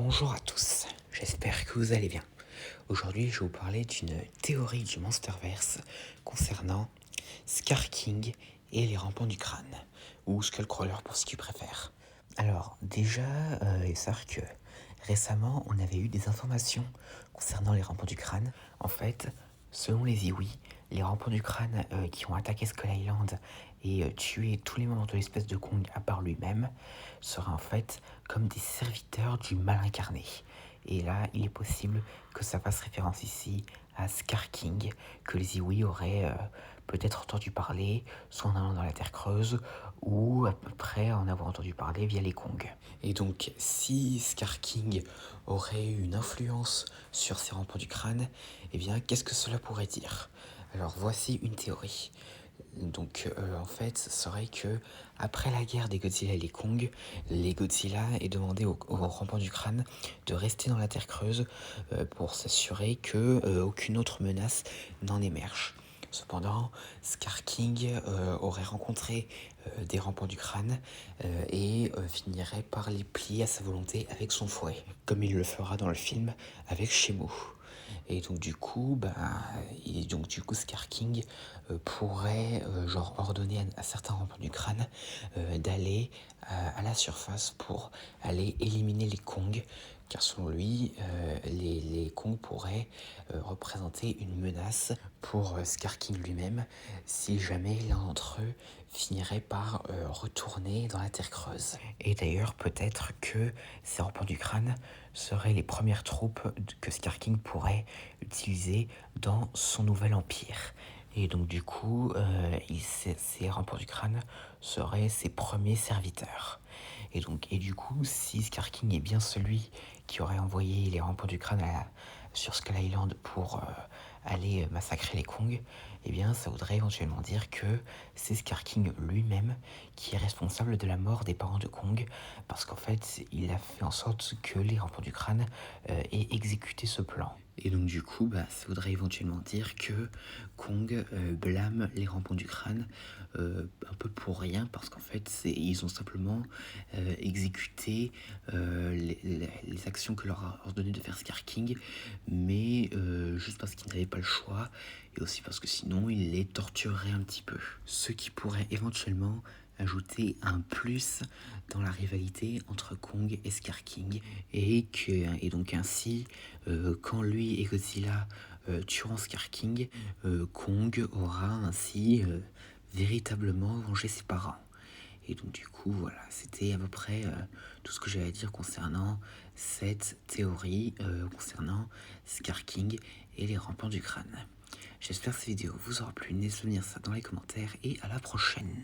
Bonjour à tous, j'espère que vous allez bien. Aujourd'hui, je vais vous parler d'une théorie du Monsterverse concernant Scar King et les rampants du crâne, ou Skullcrawler pour ce qu'ils préfèrent. Alors, déjà, il faut savoir que récemment, on avait eu des informations concernant les rampants du crâne. En fait, selon les Iwi, les rampants du crâne qui ont attaqué Skull Island et tué tous les membres de l'espèce de Kong à part lui-même seraient en fait comme des serviteurs du mal incarné. Et là, il est possible que ça fasse référence ici à Scar King, que les Iwi auraient peut-être entendu parler, soit en allant dans la Terre Creuse, ou à peu près en avoir entendu parler via les Kong. Et donc, si Scar King aurait eu une influence sur ces rampants du crâne, eh bien, qu'est-ce que cela pourrait dire? Alors, voici une théorie. Donc, en fait, ce serait que après la guerre des Godzilla et les Godzilla aient demandé aux rampants du crâne de rester dans la Terre Creuse pour s'assurer que aucune autre menace n'en émerge. Cependant, Scar King aurait rencontré des rampants du crâne et finirait par les plier à sa volonté avec son fouet, comme il le fera dans le film avec Shemu. Et donc du coup, Scar King pourrait genre ordonner à certains rampants du crâne d'aller à la surface pour aller éliminer les Kong, car selon lui, les Kong pourraient représenter une menace pour Scar King lui-même si jamais l'un d'entre eux finirait par retourner dans la Terre Creuse. Et d'ailleurs, peut-être que ces rampants du crâne seraient les premières troupes que Scar King pourrait utiliser dans son nouvel empire. Et donc du coup, ces rampants du crâne seraient ses premiers serviteurs. Et du coup, si Scar King est bien celui qui aurait envoyé les rampants du crâne sur Skull Island pour aller massacrer les Kong, eh bien ça voudrait éventuellement dire que c'est Scar King lui-même qui est responsable de la mort des parents de Kong, parce qu'en fait, il a fait en sorte que les rampants du crâne aient exécuté ce plan. Et donc du coup, ça voudrait éventuellement dire que Kong blâme les rampants du crâne un peu pour rien, parce qu'en fait, ils ont simplement exécuté les actions que leur a ordonné de faire Scar King, mais juste parce qu'ils n'avaient pas le choix, et aussi parce que sinon, ils les tortureraient un petit peu. Ce qui pourrait éventuellement ajouter un plus dans la rivalité entre Kong et Scar King, et donc ainsi, quand lui et Godzilla tueront Scar King, Kong aura ainsi véritablement vengé ses parents. Et donc du coup, voilà, c'était à peu près tout ce que j'avais à dire concernant cette théorie, concernant Scar King et les rampants du crâne. J'espère que cette vidéo vous aura plu, n'hésitez pas à me dire ça dans les commentaires, et à la prochaine.